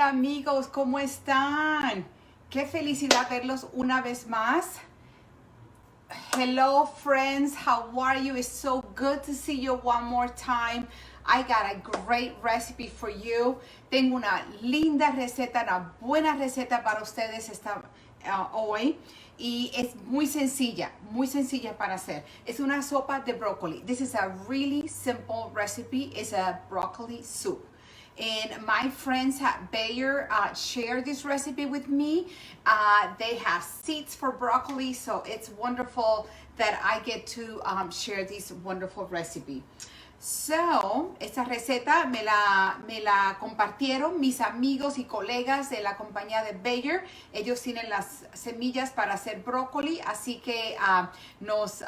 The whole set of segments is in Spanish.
Hola amigos, ¿cómo están? Qué felicidad verlos una vez más. Hello friends, how are you? It's so good to see you one more time. I got a great recipe for you. Tengo una linda receta, una buena receta para ustedes hoy. Y es muy sencilla para hacer. Es una sopa de brócoli. This is a really simple recipe. It's a broccoli soup. And my friends at Bayer shared this recipe with me. They have seeds for broccoli, so it's wonderful that I get to share this wonderful recipe. So, esta receta me la compartieron mis amigos y colegas de la compañía de Bayer. Ellos tienen las semillas para hacer brócoli, así que nos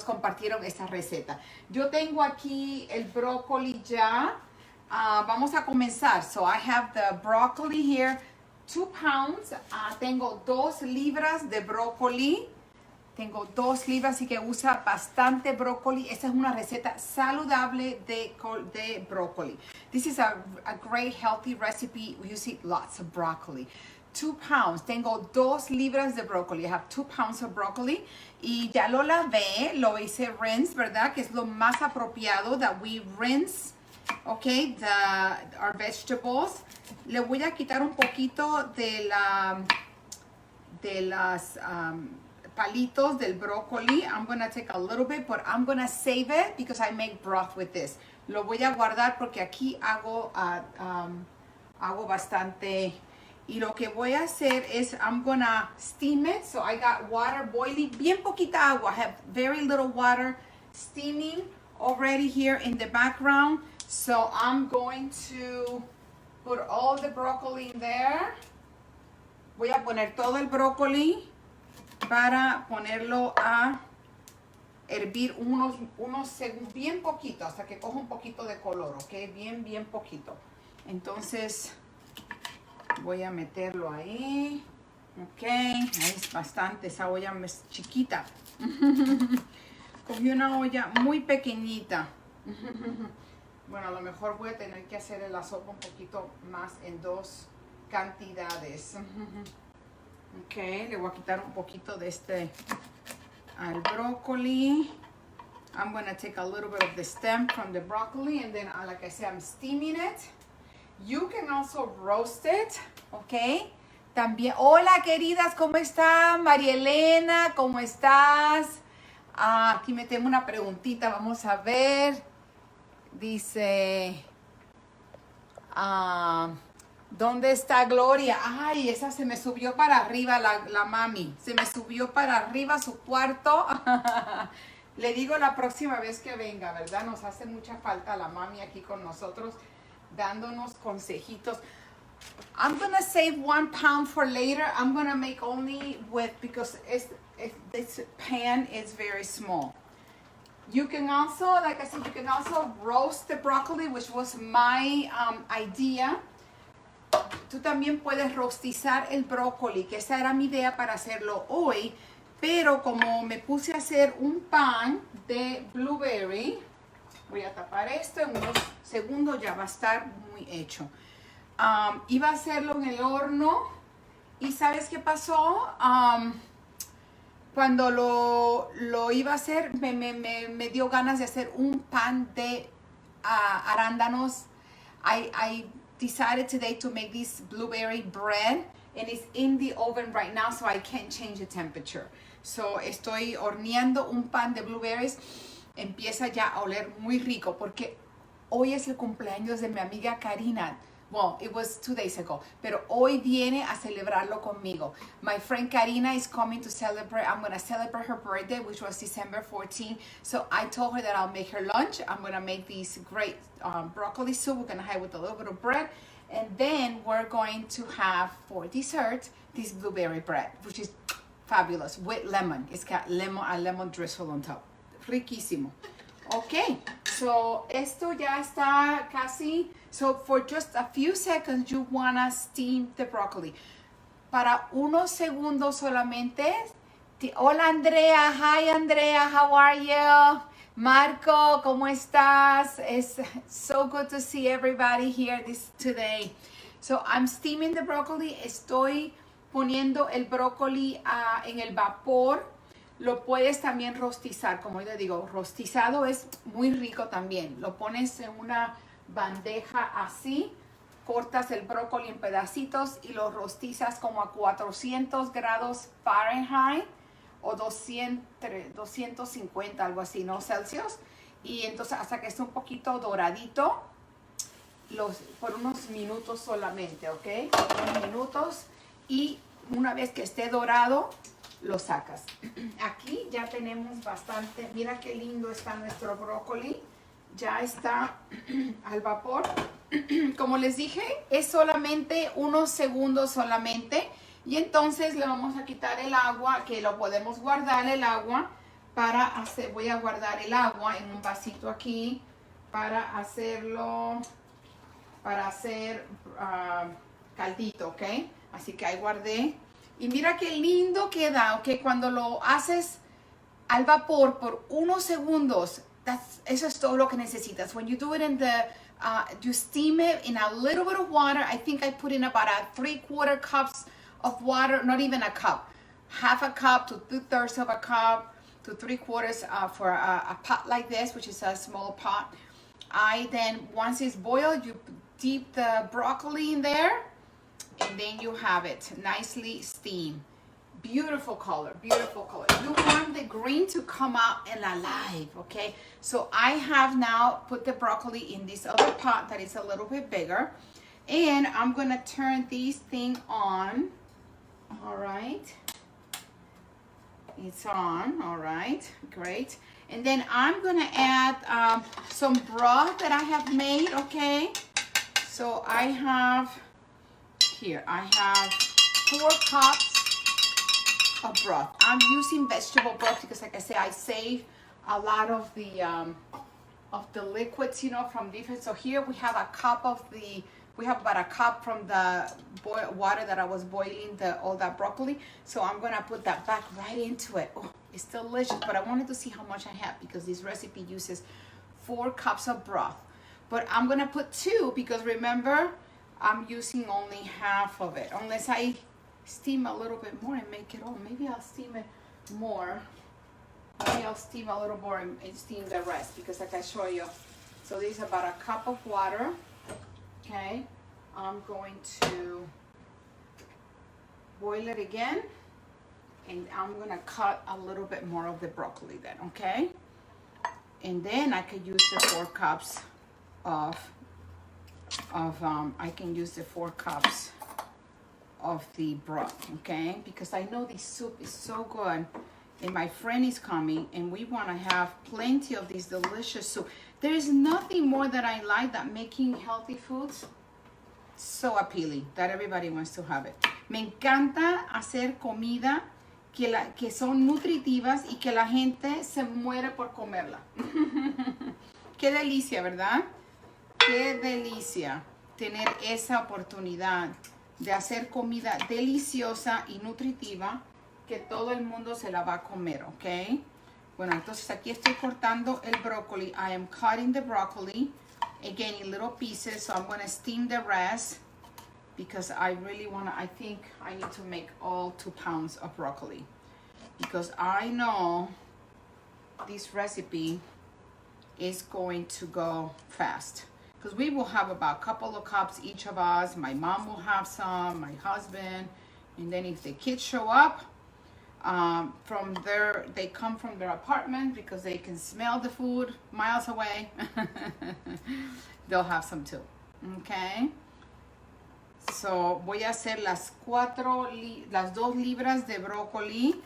compartieron esta receta. Yo tengo aquí el brócoli ya. Vamos a comenzar. So, I have the broccoli here, 2 pounds. Tengo 2 libras de brócoli. Tengo 2 libras, así que usa bastante brócoli. Esta es una receta saludable de brócoli. This is a great healthy recipe. You see lots of broccoli. 2 pounds. Tengo 2 libras de brócoli. I have 2 pounds of broccoli. Y ya lo lavé, lo hice rinse, ¿verdad? Que es lo más apropiado, that we rinse, okay, our vegetables. Le voy a quitar un poquito de las palitos del brócoli. I'm going to take a little bit, but I'm going to save it because I make broth with this. Lo voy a guardar porque aquí hago bastante. Y lo que voy a hacer es, I'm going to steam it. So I got water boiling, bien poquita agua. I have very little water steaming already here in the background. So I'm going to put all the broccoli in there. Voy a poner todo el brócoli para ponerlo a hervir unos segundos, bien poquito, hasta que coja un poquito de color, ¿ok? Bien poquito. Entonces, voy a meterlo ahí, ¿ok? Ahí es bastante, esa olla es chiquita. Cogí una olla muy pequeñita. Bueno, a lo mejor voy a tener que hacer la sopa un poquito más en 2 cantidades. Ok, le voy a quitar un poquito de al brócoli. I'm going to take a little bit of the stem from the broccoli, and then, like I said, I'm steaming it. You can also roast it, ok. También, hola queridas, ¿cómo están? María Elena, ¿cómo estás? Aquí me tengo una preguntita, vamos a ver. Dice, ¿dónde está Gloria? Ay, esa se me subió para arriba la mami. Se me subió para arriba su cuarto. Le digo la próxima vez que venga, ¿verdad? Nos hace mucha falta la mami aquí con nosotros, dándonos consejitos. I'm going to save 1 pound for later. I'm going to make only because this pan is very small. You can also, like I said, you can also roast the broccoli, which was my idea. Tú también puedes rostizar el brócoli, que esa era mi idea para hacerlo hoy, pero como me puse a hacer un pan de blueberry, voy a tapar esto, en unos segundos ya va a estar muy hecho. Iba a hacerlo en el horno y ¿sabes qué pasó? Cuando lo iba a hacer, me dio ganas de hacer un pan de arándanos. I decided today to make this blueberry bread, and it's in the oven right now, so I can't change the temperature. So estoy horneando un pan de blueberries. Empieza ya a oler muy rico porque hoy es el cumpleaños de mi amiga Karina. Well, it was 2 days ago, pero hoy viene a celebrarlo conmigo. My friend Karina is coming to celebrate. I'm going to celebrate her birthday, which was December 14. So I told her that I'll make her lunch. I'm going to make this great broccoli soup. We're going to have it with a little bit of bread. And then we're going to have, for dessert, this blueberry bread, which is fabulous, with lemon. It's got a lemon drizzle on top. Riquísimo. Okay, so esto ya está casi. So for just a few seconds, you wanna steam the broccoli. Para unos segundos solamente. Hola Andrea, hi Andrea, how are you? Marco, ¿cómo estás? It's so good to see everybody here today. So I'm steaming the broccoli. Estoy poniendo el brócoli en el vapor. Lo puedes también rostizar, como yo digo, rostizado es muy rico también. Lo pones en una bandeja así, cortas el brócoli en pedacitos y lo rostizas como a 400 grados Fahrenheit o 250, algo así, ¿no? Celsius. Y entonces hasta que esté un poquito doradito, por unos minutos solamente, ¿ok? Por unos minutos, y una vez que esté dorado, lo sacas. Aquí ya tenemos bastante. Mira qué lindo está nuestro brócoli. Ya está al vapor. Como les dije, es solamente unos segundos solamente. Y entonces le vamos a quitar el agua, que lo podemos guardar el agua para hacer. Voy a guardar el agua en un vasito aquí para hacerlo, para hacer caldito, ¿ok? Así que ahí guardé. Y mira qué lindo queda, ¿ok? Cuando lo haces al vapor por unos segundos, eso es todo lo que necesitas. When you do it in the, you steam it in a little bit of water. I think I put in about 3/4 cups of water, not even a cup. Half a cup to 2/3 of a cup to 3/4 for a pot like this, which is a small pot. Then, once it's boiled, you dip the broccoli in there, and then you have it nicely steamed. Beautiful color, beautiful color. You want the green to come out and alive, okay? So I have now put the broccoli in this other pot that is a little bit bigger, and I'm gonna turn this thing on. All right, it's on. All right, great. And then I'm gonna add some broth that I have made, okay? So I have 4 cups of broth. I'm using vegetable broth because, like I said, I save a lot of the liquids, you know, from different. So here we have a cup of the. We have about a cup from the water that I was boiling all that broccoli. So I'm gonna put that back right into it. Oh, it's delicious, but I wanted to see how much I have because this recipe uses 4 cups of broth. But I'm gonna put 2 because remember, I'm using only half of it. Unless I steam a little bit more and make it all. Maybe I'll steam it more. Maybe I'll steam a little more and steam the rest because like I show you. So this is about a cup of water. Okay, I'm going to boil it again, and I'm gonna cut a little bit more of the broccoli then, okay? And then I could use the 4 cups of I can use the 4 cups of the broth, okay? Because I know this soup is so good, and my friend is coming, and we want to have plenty of this delicious soup. There is nothing more that I like than making healthy foods so appealing that everybody wants to have it. Me encanta hacer comida que son nutritivas y que la gente se muere por comerla. Qué delicia, ¿verdad? Qué delicia tener esa oportunidad de hacer comida deliciosa y nutritiva que todo el mundo se la va a comer, ¿ok? Bueno, entonces aquí estoy cortando el brócoli. I am cutting the broccoli, again, in little pieces. So I'm going to steam the rest because I really want to, I think I need to make all 2 pounds of broccoli. Because I know this recipe is going to go fast. Because we will have about a couple of cups each of us. My mom will have some, my husband. And then if the kids show up, they come from their apartment because they can smell the food miles away. They'll have some too. Okay. So voy a hacer las 2 libras de brócoli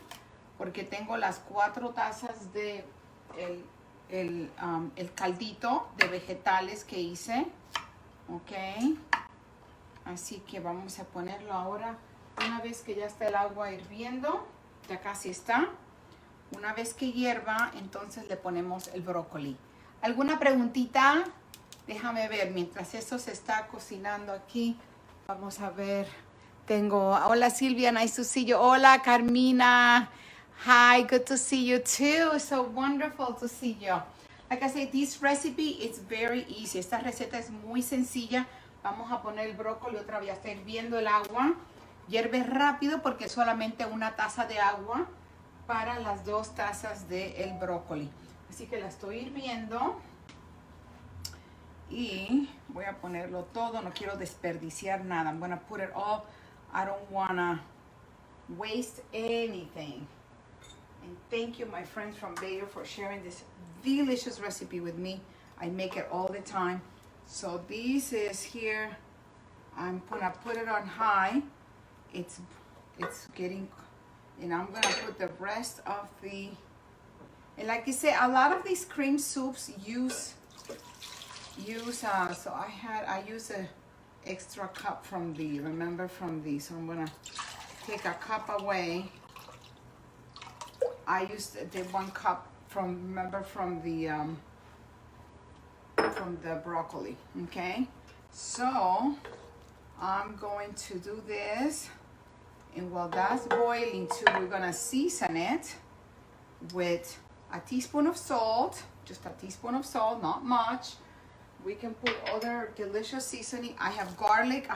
porque tengo las 4 tazas de el caldito de vegetales que hice. Ok. Así que vamos a ponerlo ahora. Una vez que ya está el agua hirviendo, ya casi está. Una vez que hierva, entonces le ponemos el brócoli. ¿Alguna preguntita? Déjame ver, mientras esto se está cocinando aquí. Vamos a ver. Hola Sylvia, nice to see you. Hola Carmina. Hi, good to see you too. It's so wonderful to see you. Like I said, this recipe is very easy. Esta receta es muy sencilla Vamos a poner el brócoli otra vez. Ya está hirviendo el agua. Hierve rápido porque solamente una taza de agua para las 2 tazas del brócoli. Así que la estoy hirviendo. Y voy a ponerlo todo. No quiero desperdiciar nada. I'm going to put it all. I don't want to waste anything. And thank you, my friends from Bayer, for sharing this delicious recipe with me. I make it all the time. So this is here. I'm gonna put it on high. It's getting, and I'm gonna put the rest of the. And like I say, a lot of these cream soups use. So I use a extra cup from the. Remember from the. So I'm gonna take a cup away. I used the 1 cup from. Remember from the broccoli. Okay, so I'm going to do this, and while that's boiling too, we're gonna season it with a teaspoon of salt, just a teaspoon of salt, not much. We can put other delicious seasoning. I have garlic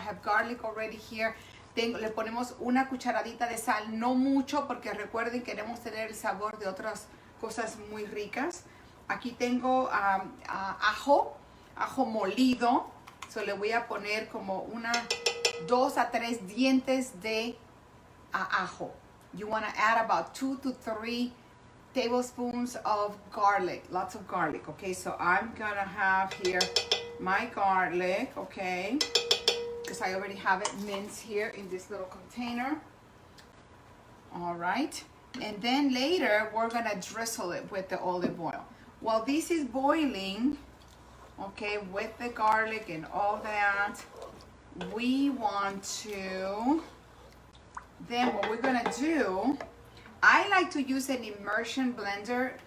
already here. Le ponemos una cucharadita de sal, no mucho, porque recuerden, queremos tener el sabor de otras cosas muy ricas. Aquí tengo ajo molido. So le voy a poner como 2 a 3 dientes de ajo. You want to add about 2 to 3 tablespoons of garlic, lots of garlic. Okay, so I'm gonna have here my garlic, okay, because I already have it minced here in this little container. All right, and then later we're gonna drizzle it with the olive oil. While this is boiling, okay, with the garlic and all that, we want to, then what we're gonna do, I like to use an immersion blender.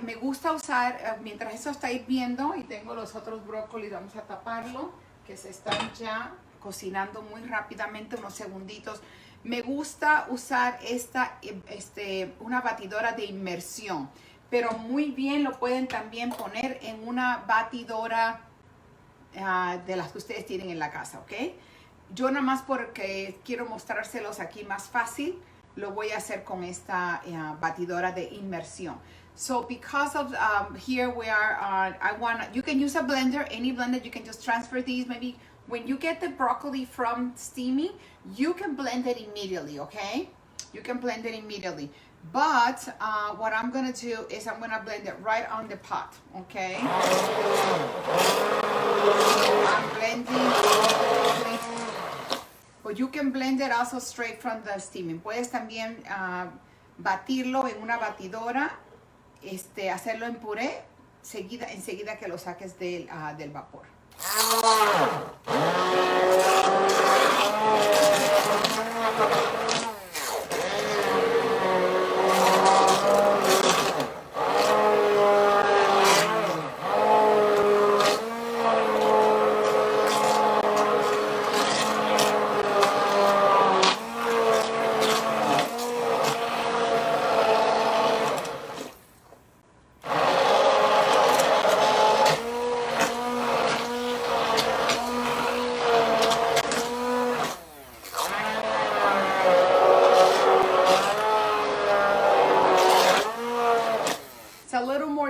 Me gusta usar, mientras eso está hirviendo y tengo los otros brócolis, vamos a taparlo, que se están ya cocinando muy rápidamente, unos segunditos. Me gusta usar una batidora de inmersión, pero muy bien lo pueden también poner en una batidora de las que ustedes tienen en la casa, ¿ok? Yo nada más porque quiero mostrárselos aquí más fácil, lo voy a hacer con esta batidora de inmersión. So because of here we are, you can use a blender, any blender, you can just transfer these. Maybe when you get the broccoli from steaming, you can blend it immediately, okay? You can blend it immediately. But what I'm gonna do is I'm gonna blend it right on the pot, okay? I'm blending. But you can blend it also straight from the steaming. Puedes también batirlo en una batidora, hacerlo en puré, enseguida que lo saques del vapor.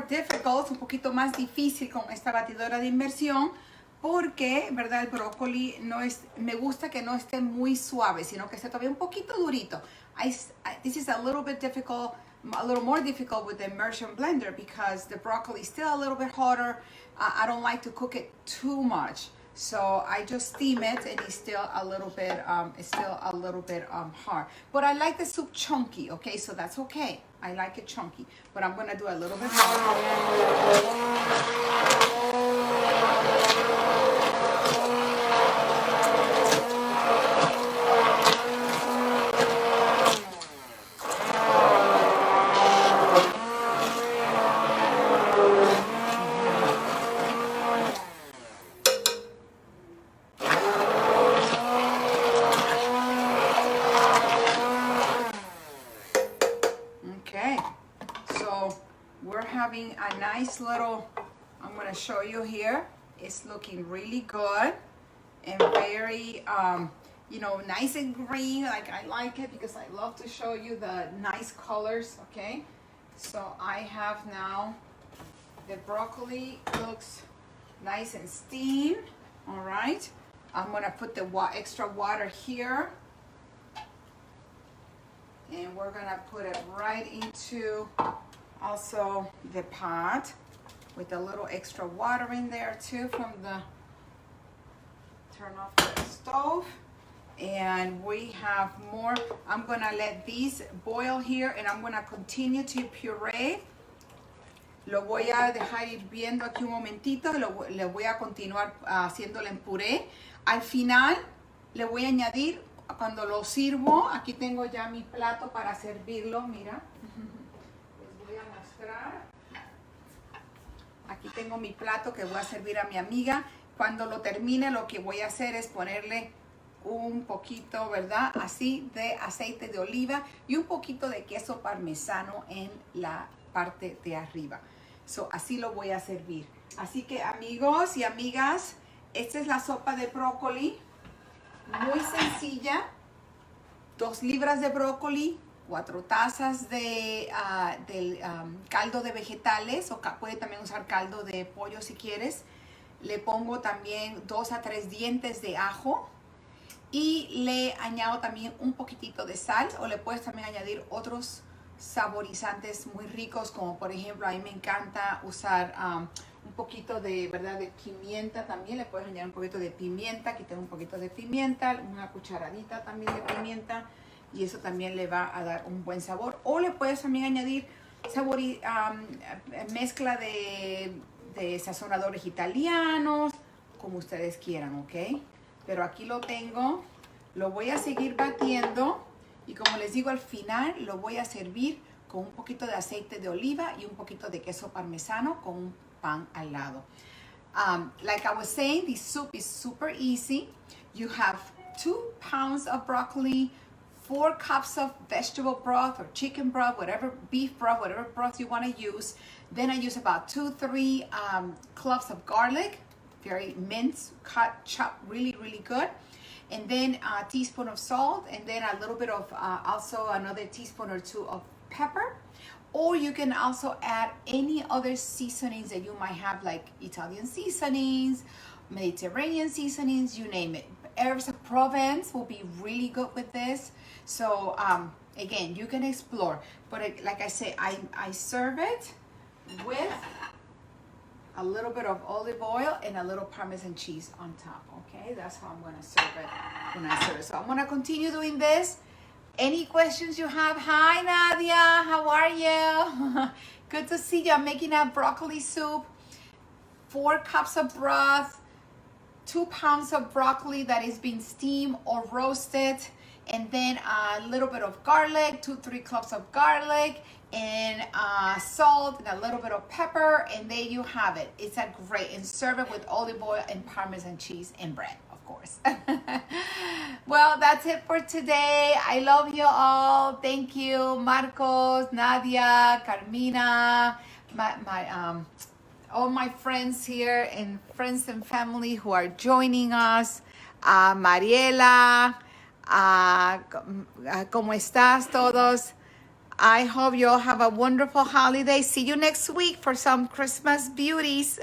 Difficult, un poquito más difícil con esta batidora de inmersión porque, ¿verdad? El brócoli me gusta que no esté muy suave, sino que esté todavía un poquito durito. This is a little bit difficult, a little more difficult with the immersion blender because the broccoli is still a little bit hotter. I don't like to cook it too much. So I just steam it and it's still a little bit hard. But I like the soup chunky, okay? So that's okay. I like it chunky. But I'm gonna do a little bit more. A nice little, I'm going to show you here, It's looking really good and very, you know, nice and green. Like I like it because I love to show you the nice colors, okay? So I have now, the broccoli looks nice and steamed, all right? I'm gonna put the extra water here. And we're gonna put it right into also the pot with a little extra water in there too from the, turn off the stove. And we have more. I'm gonna let these boil here and I'm gonna continue to puree. Lo voy a dejar hirviendo aquí un momentito. Le voy a continuar haciéndolo en puré. Al final le voy a añadir, cuando lo sirvo, aquí tengo ya mi plato para servirlo, mira. Les voy a mostrar. Aquí tengo mi plato que voy a servir a mi amiga. Cuando lo termine, lo que voy a hacer es ponerle un poquito, ¿verdad? Así de aceite de oliva y un poquito de queso parmesano en la parte de arriba. So, así lo voy a servir. Así que amigos y amigas, esta es la sopa de brócoli. Muy sencilla. 2 libras de brócoli, 4 tazas de caldo de vegetales, o puede también usar caldo de pollo si quieres. Le pongo también 2 a 3 dientes de ajo y le añado también un poquitito de sal, o le puedes también añadir otros saborizantes muy ricos, como por ejemplo a mí me encanta usar un poquito de, ¿verdad?, de pimienta. También le puedes añadir un poquito de pimienta. Aquí tengo un poquito de pimienta, una cucharadita también de pimienta, y eso también le va a dar un buen sabor. O le puedes también añadir sabor, mezcla de sazonadores italianos, como ustedes quieran, ¿ok? Pero aquí lo tengo, lo voy a seguir batiendo y como les digo, al final lo voy a servir con un poquito de aceite de oliva y un poquito de queso parmesano con un pan al lado. Like I was saying, this soup is super easy. You have 2 pounds of broccoli, 4 cups of vegetable broth or chicken broth, whatever, beef broth, whatever broth you want to use. Then I use about 2-3 cloves of garlic, very minced, cut, chopped, really, really good. And then a teaspoon of salt, and then a little bit of also another teaspoon or 2 of pepper. Or you can also add any other seasonings that you might have, like Italian seasonings, Mediterranean seasonings, you name it. Herbs of Provence will be really good with this. So again, you can explore. But like I say, I serve it with a little bit of olive oil and a little Parmesan cheese on top, okay? That's how I'm gonna serve it when I serve it. So I'm gonna continue doing this. Any questions you have? Hi, Nadia, how are you? Good to see you. I'm making a broccoli soup, 4 cups of broth, 2 pounds of broccoli that is being steamed or roasted, and then a little bit of garlic, 2-3 cloves of garlic, and salt and a little bit of pepper, and there you have it. It's a great, and serve it with olive oil and Parmesan cheese and bread, of course. Well, that's it for today. I love you all. Thank you, Marcos, Nadia, Carmina, all my friends here and friends and family who are joining us. Mariela, ¿cómo estás todos? I hope you all have a wonderful holiday. See you next week for some Christmas beauties.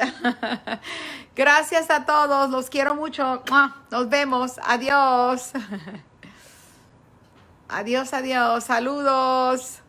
Gracias a todos. Los quiero mucho. Nos vemos. Adiós. Adiós, adiós. Saludos.